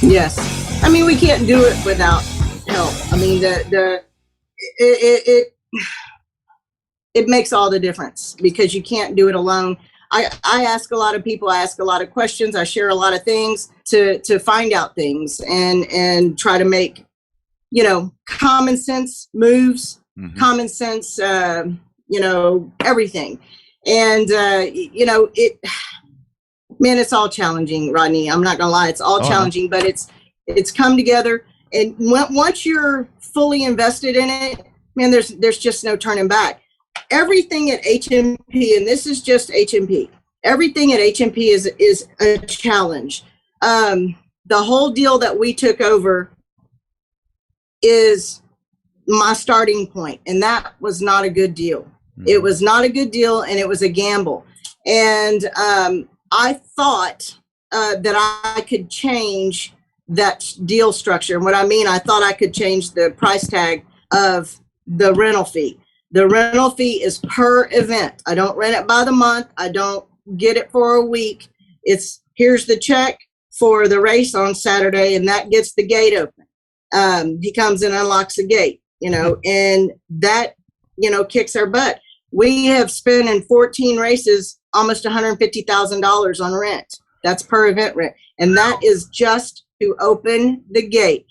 Yes. I mean, we can't do it without help. I mean, it makes all the difference because you can't do it alone. I ask a lot of people, I ask a lot of questions, I share a lot of things to find out things and try to make, common sense moves, common sense, everything. And, it's all challenging, Rodney. I'm not gonna lie. It's all challenging, but it's come together. And once you're fully invested in it, man, there's just no turning back. Everything at HMP, and this is just HMP, everything at HMP is a challenge. The whole deal that we took over is my starting point, and that was not a good deal. It was not a good deal, and it was a gamble. And I thought that I could change that deal structure. And what I mean, I thought I could change the price tag of the rental fee. The rental fee is per event. I don't rent it by the month. I don't get it for a week. It's here's the check for the race on Saturday, and that gets the gate open. He comes and unlocks the gate, and that, kicks our butt. We have spent in 14 races almost $150,000 on rent. That's per event rent. And that is just to open the gate.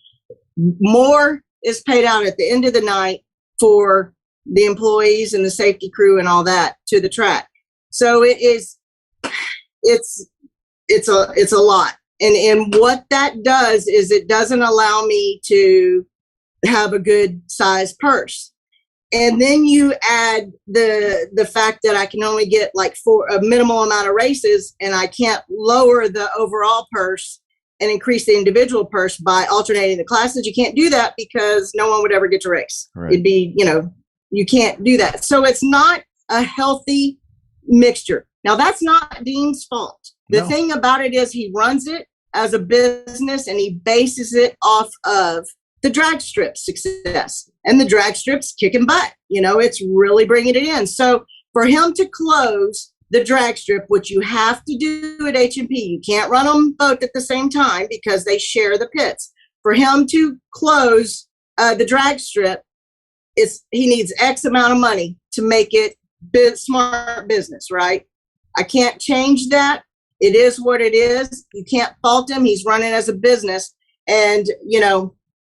More is paid out at the end of the night for the employees and the safety crew and all that to the track. So it's a lot. And what that does is it doesn't allow me to have a good size purse. And then you add the fact that I can only get like a minimal amount of races, and I can't lower the overall purse and increase the individual purse by alternating the classes. You can't do that because no one would ever get to race. Right. It'd be, you can't do that. So it's not a healthy mixture. Now, that's not Dean's fault. The thing about it is he runs it as a business and he bases it off of the drag strip success, and the drag strip's kicking butt. It's really bringing it in. So for him to close the drag strip, which you have to do at HMP, you can't run them both at the same time because they share the pits. For him to close the drag strip, he needs X amount of money to make it smart business, right? I can't change that. It is what it is. You can't fault him. He's running as a business, and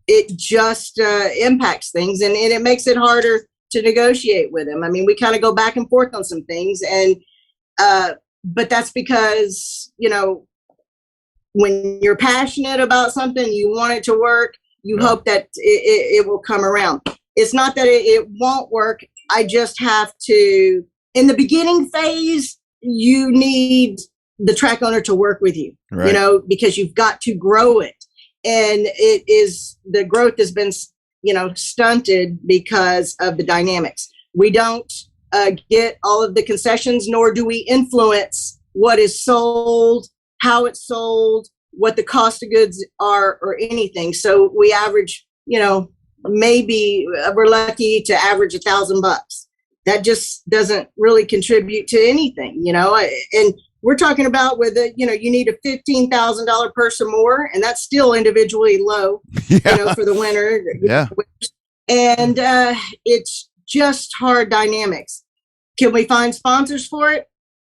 it just impacts things, and it makes it harder to negotiate with him. I mean, we kind of go back and forth on some things, and but that's because, when you're passionate about something, you want it to work, you hope that it will come around. It's not that it won't work. I just have to, in the beginning phase, you need the track owner to work with you, right, because you've got to grow it. And the growth has been, stunted because of the dynamics. We don't get all of the concessions, nor do we influence what is sold, how it's sold, what the cost of goods are, or anything. So we average, maybe we're lucky to average $1,000. That just doesn't really contribute to anything, and we're talking about with you need a $15,000 purse or more, and that's still individually low, for the winner. Yeah. And it's just hard dynamics. Can we find sponsors for it?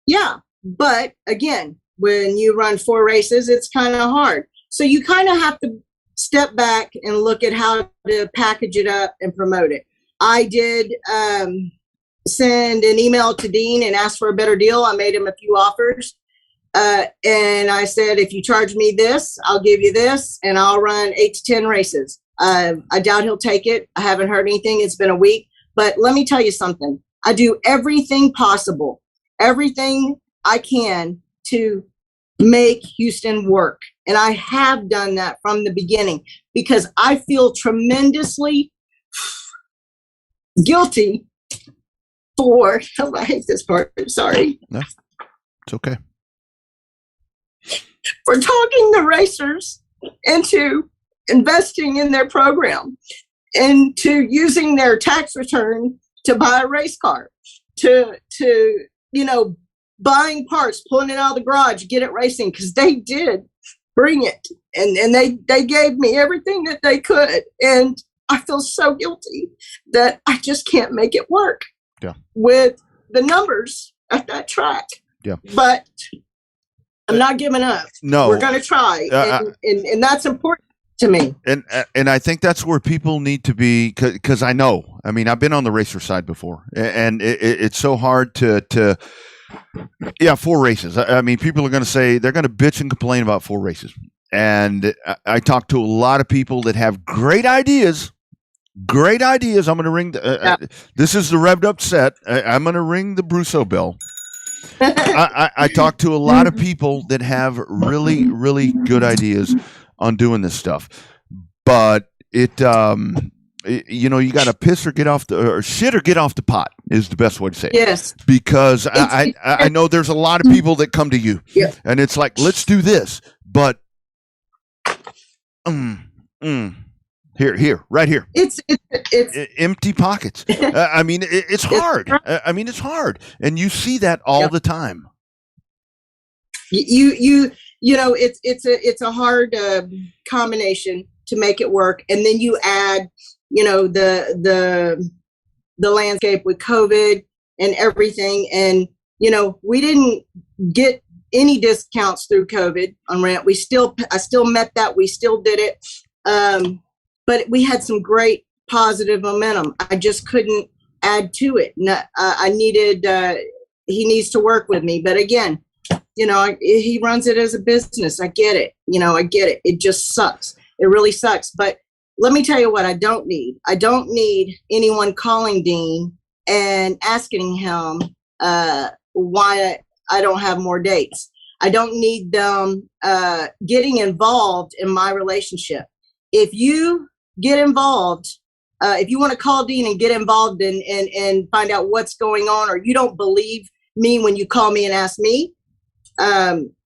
Yeah. But again, when you run 4 races, it's kind of hard. So you kind of have to step back and look at how to package it up and promote it. I did send an email to Dean and ask for a better deal. I made him a few offers. And I said, if you charge me this, I'll give you this, and I'll run 8 to 10 races. I doubt he'll take it. I haven't heard anything. It's been a week. But let me tell you something. I do everything possible, everything I can to make Houston work. And I have done that from the beginning because I feel tremendously guilty for, I hate this part, sorry. No, it's okay. For talking the racers into investing in their program, and to using their tax return to buy a race car, to buying parts, pulling it out of the garage, get it racing, because they did bring it. And they gave me everything that they could. And I feel so guilty that I just can't make it work with the numbers at that track. Yeah. But I'm not giving up. No. We're going to try. And that's important to me. And I think that's where people need to be, because I know, I mean, I've been on the racer side before, and it's so hard to 4 races. I mean, people are going to say, they're going to bitch and complain about 4 races. And I talk to a lot of people that have great ideas. I'm going to ring this is the Revved Up set. I'm going to ring the Brusso bell. I talk to a lot of people that have really, really good ideas on doing this stuff, but you got to piss or get off or shit or get off the pot is the best way to say it. Yes, because I know there's a lot of people that come to you, and it's like, let's do this, but here, right here. It's empty pockets. I mean, it's hard. I mean, it's hard, and you see that all the time. You know, it's a hard combination to make it work, and then you add, you know, the landscape with COVID and everything, and you know, we didn't get any discounts through COVID on rent. I still met that. We still did it, but we had some great positive momentum. I just couldn't add to it. I needed. He needs to work with me, but again, you know, he runs it as a business. I get it. You know, I get it. It just sucks. It really sucks. But let me tell you what I don't need. I don't need anyone calling Dean and asking him why I don't have more dates. I don't need them getting involved in my relationship. If you get involved, if you want to call Dean and get involved and find out what's going on, or you don't believe me when you call me and ask me,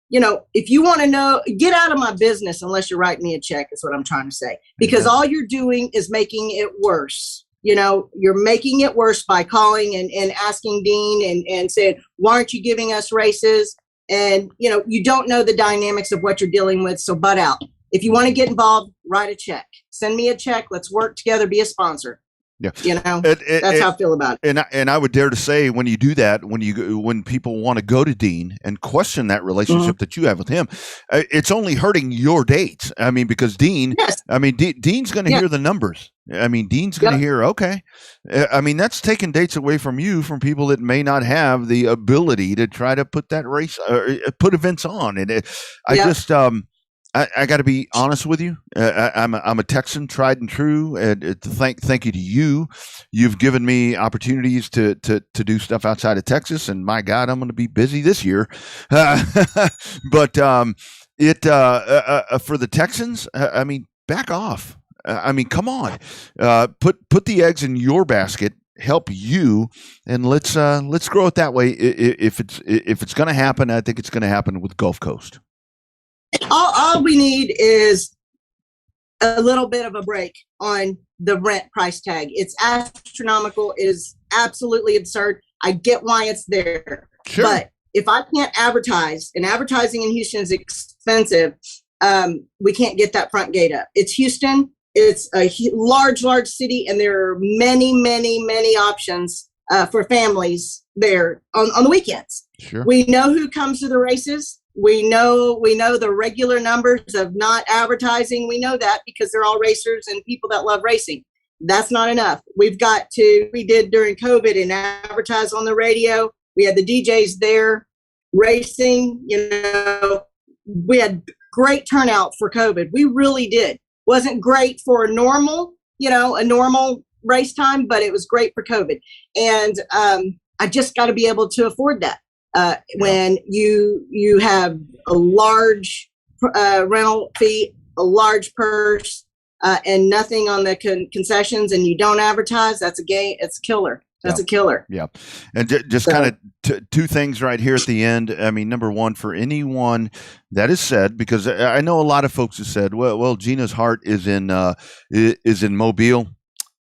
you know, if you want to know, get out of my business unless you're writing me a check, is what I'm trying to say. Because all you're doing is making it worse. You know, you're making it worse by calling and asking Dean and saying, why aren't you giving us races? And, you know, you don't know the dynamics of what you're dealing with, so butt out. If you want to get involved, write a check. Send me a check. Let's work together. Be a sponsor. Yeah, you know, that's how I feel about it. And I would dare to say, when you do that, when people want to go to Dean and question that relationship that you have with him, it's only hurting your dates. I mean, because Dean, Dean's going to hear the numbers. I mean, Dean's going to hear, okay. I mean, that's taking dates away from you, from people that may not have the ability to try to put that race, put events on. And I got to be honest with you. I'm a Texan, tried and true. And thank you to you. You've given me opportunities to do stuff outside of Texas, and my God, I'm going to be busy this year. But for the Texans, I mean, back off. I mean, come on. Put the eggs in your basket. Help you, and let's grow it that way. If it's going to happen, I think it's going to happen with Gulf Coast. All we need is a little bit of a break on the rent price tag. It's astronomical. It is absolutely absurd. I get why it's there. Sure. But if I can't advertise, and advertising in Houston is expensive, we can't get that front gate up. It's Houston. It's a large city, and there are many options for families there on the weekends. Sure. We know who comes to the races. We know the regular numbers of not advertising. We know that because they're all racers and people that love racing. That's not enough. We did during COVID and advertise on the radio. We had the DJs there racing. You know, we had great turnout for COVID. We really did. Wasn't great for a normal race time, but it was great for COVID. And I just got to be able to afford that. When you have a large rental fee, a large purse, and nothing on the concessions, and you don't advertise, that's a game. It's a killer. That's a killer. Yeah. And just kind of two things right here at the end. I mean, number one, for anyone that is said, because I know a lot of folks have said, well, Gina's heart is in Mobile.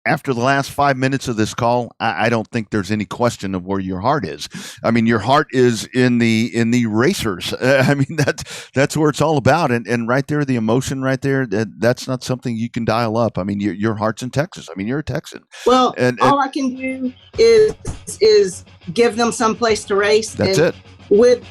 after the last 5 minutes of this call, I don't think there's any question of where your heart is. I mean, your heart is in the racers. I mean, that's where it's all about. And right there, the emotion right there, that's not something you can dial up. I mean, your heart's in Texas. I mean, you're a Texan. Well, all I can do is give them some place to race. That's it. With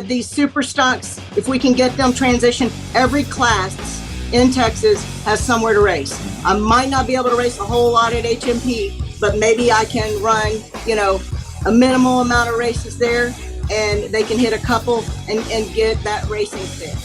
these super stocks, if we can get them transition, every class in Texas has somewhere to race. I might not be able to race a whole lot at HMP, but maybe I can run, a minimal amount of races there, and they can hit a couple and get that racing fit.